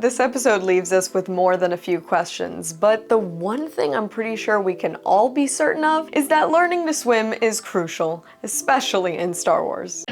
This episode leaves us with more than a few questions, but the one thing I'm pretty sure we can all be certain of is that learning to swim is crucial, especially in Star Wars.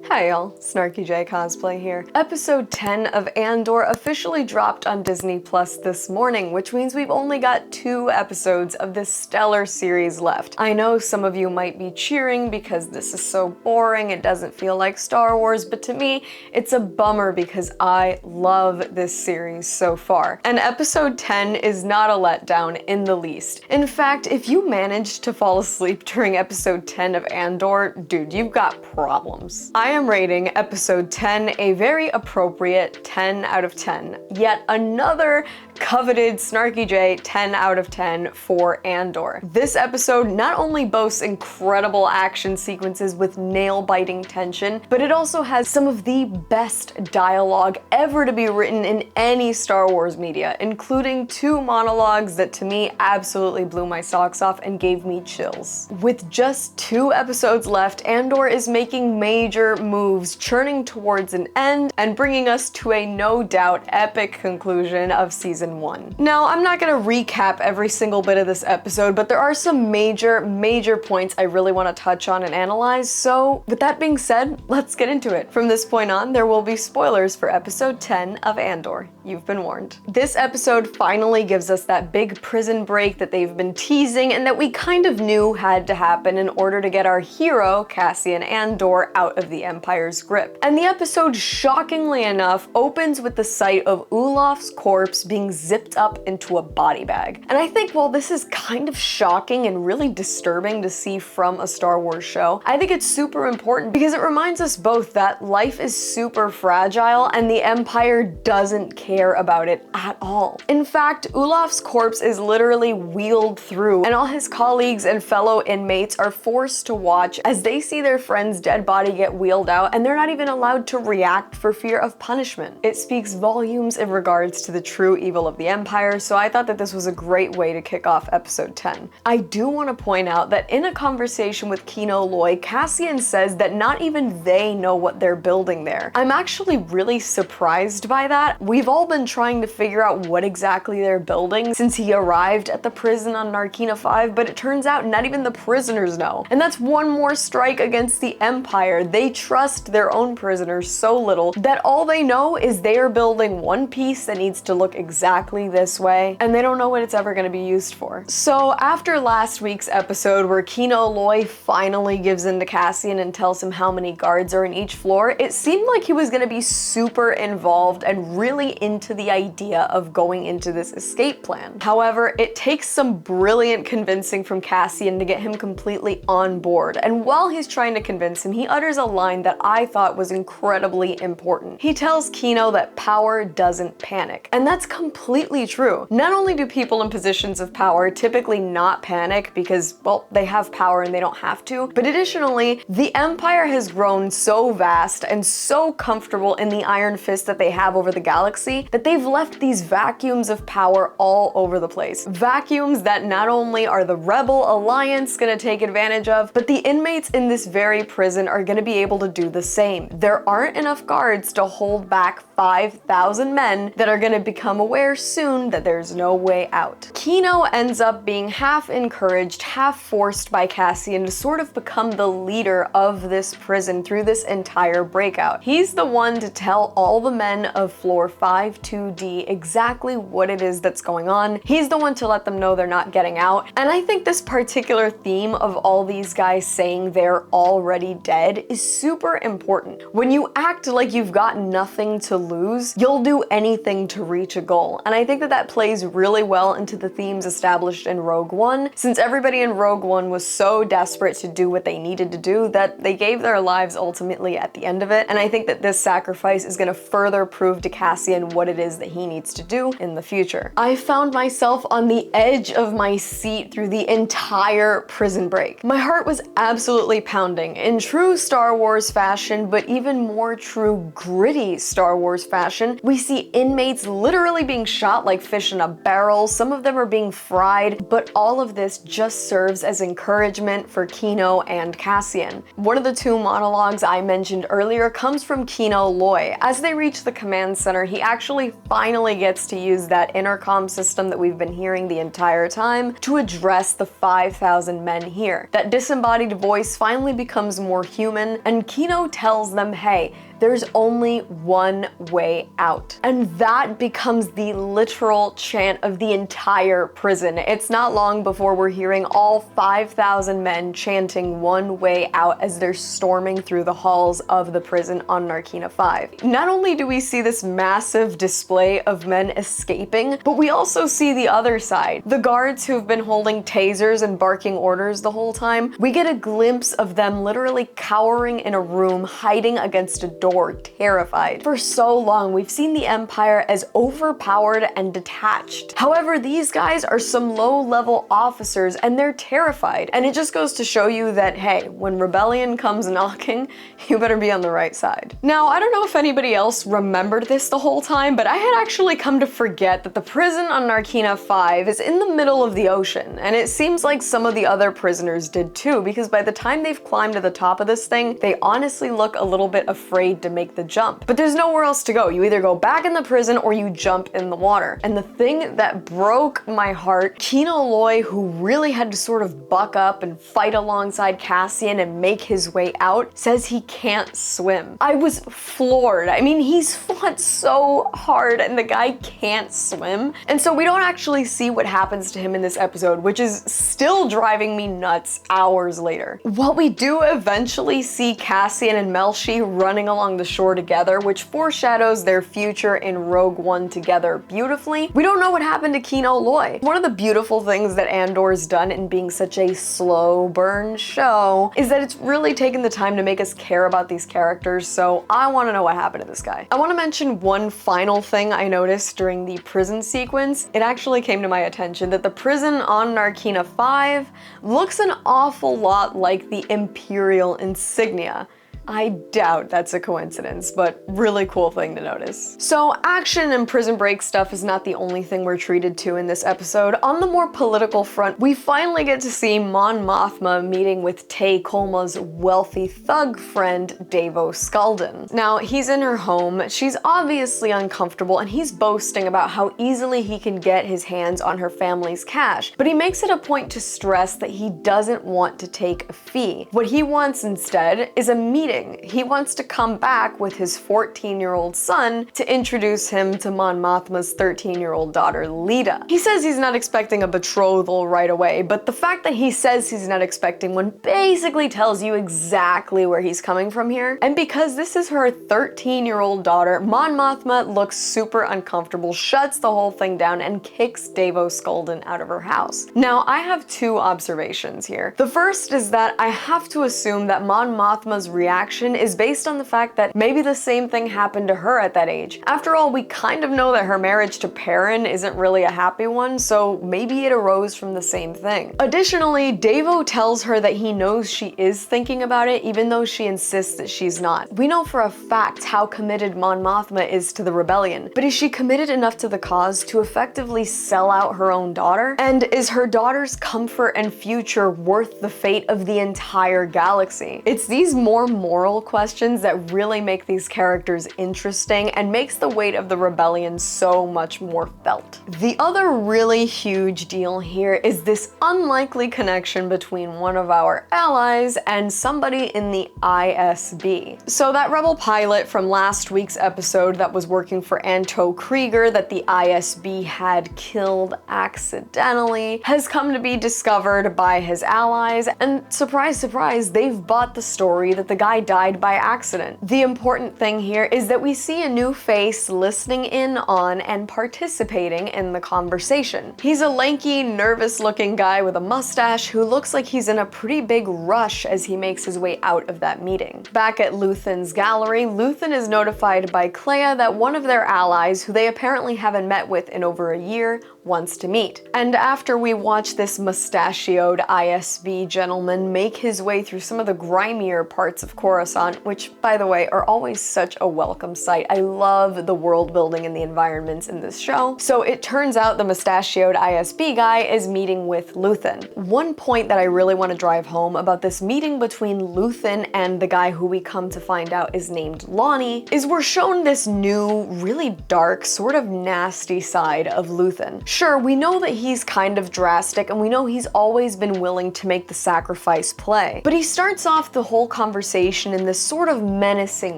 Hi y'all, Snarky J Cosplay here. Episode 10 of Andor officially dropped on Disney Plus this morning, which means we've only got 2 episodes of this stellar series left. I know some of you might be cheering because this is so boring, it doesn't feel like Star Wars, but to me, it's a bummer because I love this series so far. And episode 10 is not a letdown in the least. In fact, if you managed to fall asleep during episode 10 of Andor, dude, you've got problems. I am rating episode 10 a very appropriate 10 out of 10. Yet another coveted Snarky J 10 out of 10 for Andor. This episode not only boasts incredible action sequences with nail-biting tension, but it also has some of the best dialogue ever to be written in any Star Wars media, including 2 monologues that to me absolutely blew my socks off and gave me chills. With just 2 episodes left, Andor is making major moves, churning towards an end and bringing us to a no doubt epic conclusion of season 1. Now, I'm not gonna recap every single bit of this episode, but there are some major points I really want to touch on and analyze, so with that being said, let's get into it. From this point on, there will be spoilers for episode 10 of Andor. You've been warned. This episode finally gives us that big prison break that they've been teasing and that we kind of knew had to happen in order to get our hero, Cassian Andor, out of the Empire's grip. And the episode, shockingly enough, opens with the sight of Olaf's corpse being zipped up into a body bag. And I think while this is kind of shocking and really disturbing to see from a Star Wars show, I think it's super important because it reminds us both that life is super fragile and the Empire doesn't care about it at all. In fact, Olaf's corpse is literally wheeled through, and all his colleagues and fellow inmates are forced to watch as they see their friend's dead body get wheeled out, and they're not even allowed to react for fear of punishment. It speaks volumes in regards to the true evil of the Empire, so I thought that this was a great way to kick off episode 10. I do want to point out that in a conversation with Kino Loy, Cassian says that not even they know what they're building there. I'm actually really surprised by that. We've all been trying to figure out what exactly they're building since he arrived at the prison on Narkina 5, but it turns out not even the prisoners know. And that's one more strike against the Empire. They trust their own prisoners so little that all they know is they are building one piece that needs to look exactly this way, and they don't know what it's ever going to be used for. So after last week's episode where Kino Loy finally gives in to Cassian and tells him how many guards are in each floor, it seemed like he was going to be super involved and really into the idea of going into this escape plan. However, it takes some brilliant convincing from Cassian to get him completely on board, and while he's trying to convince him, he utters a line that I thought was incredibly important. He tells Kino that power doesn't panic, and that's completely true. Not only do people in positions of power typically not panic because, well, they have power and they don't have to, but additionally, the Empire has grown so vast and so comfortable in the iron fist that they have over the galaxy that they've left these vacuums of power all over the place. Vacuums that not only are the Rebel Alliance gonna take advantage of, but the inmates in this very prison are gonna be able to do the same. There aren't enough guards to hold back 5,000 men that are gonna become aware soon that there's no way out. Kino ends up being half encouraged, half forced by Cassian to sort of become the leader of this prison through this entire breakout. He's the one to tell all the men of floor 52D exactly what it is that's going on. He's the one to let them know they're not getting out. And I think this particular theme of all these guys saying they're already dead is super important. When you act like you've got nothing to lose, you'll do anything to reach a goal. And I think that that plays really well into the themes established in Rogue One, since everybody in Rogue One was so desperate to do what they needed to do that they gave their lives ultimately at the end of it. And I think that this sacrifice is going to further prove to Cassian what it is that he needs to do in the future. I found myself on the edge of my seat through the entire prison break. My heart was absolutely pounding. In true Star Wars Wars fashion, but even more true gritty Star Wars fashion, we see inmates literally being shot like fish in a barrel, some of them are being fried, but all of this just serves as encouragement for Kino and Cassian. One of the two monologues I mentioned earlier comes from Kino Loy. As they reach the command center, he actually finally gets to use that intercom system that we've been hearing the entire time to address the 5,000 men here. That disembodied voice finally becomes more human, and Kino tells them, hey, there's only one way out. And that becomes the literal chant of the entire prison. It's not long before we're hearing all 5,000 men chanting one way out as they're storming through the halls of the prison on Narkina 5. Not only do we see this massive display of men escaping, but we also see the other side. The guards who've been holding tasers and barking orders the whole time, we get a glimpse of them literally cowering in a room, hiding against a door, terrified. For so long, we've seen the Empire as overpowered and detached. However, these guys are some low-level officers and they're terrified. And it just goes to show you that, hey, when rebellion comes knocking, you better be on the right side. Now, I don't know if anybody else remembered this the whole time, but I had actually come to forget that the prison on Narkina 5 is in the middle of the ocean, and it seems like some of the other prisoners did too, because by the time they've climbed to the top of this thing, they honestly look a little bit afraid to make the jump. But there's nowhere else to go. You either go back in the prison or you jump in the water. And the thing that broke my heart, Kino Loy, who really had to sort of buck up and fight alongside Cassian and make his way out, says he can't swim. I was floored. I mean, he's fought so hard and the guy can't swim. And so we don't actually see what happens to him in this episode, which is still driving me nuts hours later. What we do eventually see Cassian and Melshi running along the shore together, which foreshadows their future in Rogue One together beautifully. We don't know what happened to Kino Loy. One of the beautiful things that Andor's done in being such a slow burn show is that it's really taken the time to make us care about these characters, so I want to know what happened to this guy. I want to mention one final thing I noticed during the prison sequence. It actually came to my attention that the prison on Narkina 5 looks an awful lot like the Imperial insignia. I doubt that's a coincidence, but really cool thing to notice. So action and prison break stuff is not the only thing we're treated to in this episode. On the more political front, we finally get to see Mon Mothma meeting with Tay Kolma's wealthy thug friend, Davo Skulden. Now, he's in her home, she's obviously uncomfortable, and he's boasting about how easily he can get his hands on her family's cash, but he makes it a point to stress that he doesn't want to take a fee. What he wants instead is a meeting. He wants to come back with his 14-year-old son to introduce him to Mon Mothma's 13-year-old daughter, Lita. He says he's not expecting a betrothal right away, but the fact that he says he's not expecting one basically tells you exactly where he's coming from here. And because this is her 13-year-old daughter, Mon Mothma looks super uncomfortable, shuts the whole thing down, and kicks Davo Skulden out of her house. Now, I have two observations here. The first is that I have to assume that Mon Mothma's reaction is based on the fact that maybe the same thing happened to her at that age. After all, we kind of know that her marriage to Perrin isn't really a happy one, so maybe it arose from the same thing. Additionally, Davo tells her that he knows she is thinking about it, even though she insists that she's not. We know for a fact how committed Mon Mothma is to the rebellion, but is she committed enough to the cause to effectively sell out her own daughter? And is her daughter's comfort and future worth the fate of the entire galaxy? It's these more moral questions that really make these characters interesting and makes the weight of the rebellion so much more felt. The other really huge deal here is this unlikely connection between one of our allies and somebody in the ISB. So that rebel pilot from last week's episode that was working for Anto Krieger that the ISB had killed accidentally has come to be discovered by his allies, and surprise, surprise, they've bought the story that the guy died by accident. The important thing here is that we see a new face listening in on and participating in the conversation. He's a lanky, nervous-looking guy with a mustache who looks like he's in a pretty big rush as he makes his way out of that meeting. Back at Luthen's gallery, Luthen is notified by Clea that one of their allies, who they apparently haven't met with in over a year, wants to meet. And after we watch this mustachioed ISB gentleman make his way through some of the grimier parts of Coruscant, which, by the way, are always such a welcome sight. I love the world building and the environments in this show. So it turns out the mustachioed ISB guy is meeting with Luthen. One point that I really want to drive home about this meeting between Luthen and the guy who we come to find out is named Lonnie is we're shown this new, really dark, sort of nasty side of Luthen. Sure, we know that he's kind of drastic and we know he's always been willing to make the sacrifice play, but he starts off the whole conversation in this sort of menacing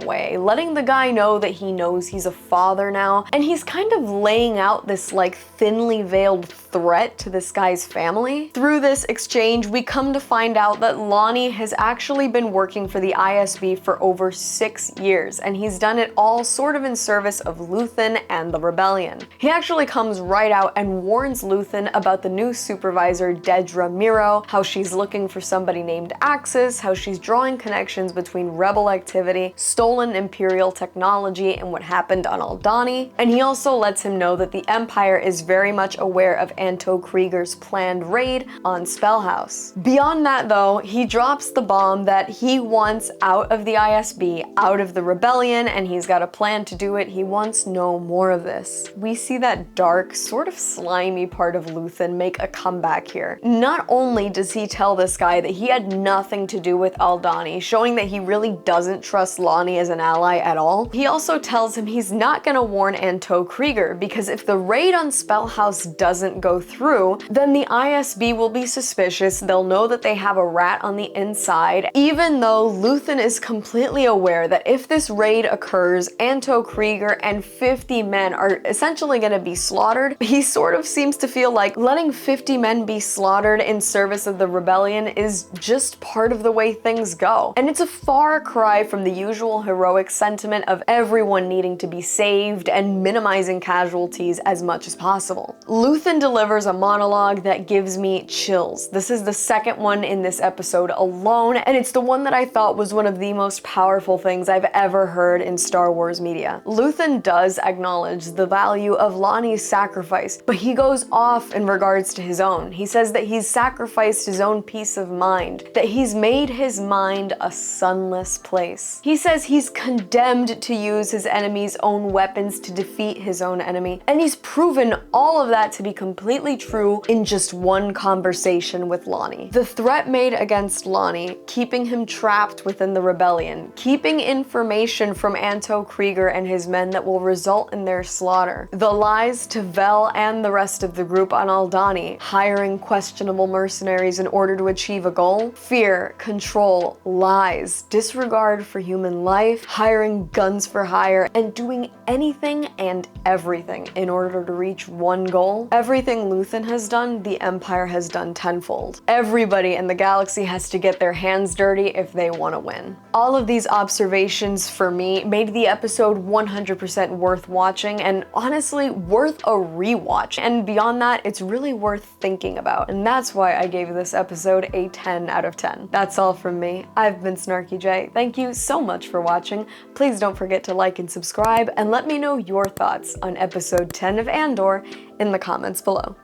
way, letting the guy know that he knows he's a father now, and he's kind of laying out this like thinly veiled threat to this guy's family. Through this exchange, we come to find out that Lonnie has actually been working for the ISB for over 6 years, and he's done it all sort of in service of Luthen and the rebellion. He actually comes right out and warns Luthen about the new supervisor, Dedra Miro, how she's looking for somebody named Axis, how she's drawing connections between rebel activity, stolen Imperial technology, and what happened on Aldhani. And he also lets him know that the Empire is very much aware of Anto Krieger's planned raid on Spellhouse. Beyond that though, he drops the bomb that he wants out of the ISB, out of the rebellion, and he's got a plan to do it. He wants no more of this. We see that dark, sort of slimy part of Luthen make a comeback here. Not only does he tell this guy that he had nothing to do with Aldhani, showing that he really doesn't trust Lonnie as an ally at all, he also tells him he's not gonna warn Anto Krieger, because if the raid on Spellhouse doesn't go through, then the ISB will be suspicious. They'll know that they have a rat on the inside, even though Luthen is completely aware that if this raid occurs, Anto Krieger and 50 men are essentially going to be slaughtered. He sort of seems to feel like letting 50 men be slaughtered in service of the rebellion is just part of the way things go. And it's a far cry from the usual heroic sentiment of everyone needing to be saved and minimizing casualties as much as possible. Luthen delivers a monologue that gives me chills. This is the second one in this episode alone, and it's the one that I thought was one of the most powerful things I've ever heard in Star Wars media. Luthen does acknowledge the value of Lonnie's sacrifice, but he goes off in regards to his own. He says that he's sacrificed his own peace of mind, that he's made his mind a sunless place. He says he's condemned to use his enemy's own weapons to defeat his own enemy, and he's proven all of that to be completely true in just one conversation with Lonnie. The threat made against Lonnie, keeping him trapped within the rebellion, keeping information from Anto Krieger and his men that will result in their slaughter, the lies to Vel and the rest of the group on Aldhani, hiring questionable mercenaries in order to achieve a goal, fear, control, lies, disregard for human life, hiring guns for hire, and doing anything and everything in order to reach one goal. Everything Luthen has done, the Empire has done tenfold. Everybody in the galaxy has to get their hands dirty if they want to win. All of these observations for me made the episode 100% worth watching, and honestly worth a rewatch. And beyond that, it's really worth thinking about. And that's why I gave this episode a 10 out of 10. That's all from me. I've been Snarky J. Thank you so much for watching. Please don't forget to like and subscribe, and let me know your thoughts on episode 10 of Andor in the comments below.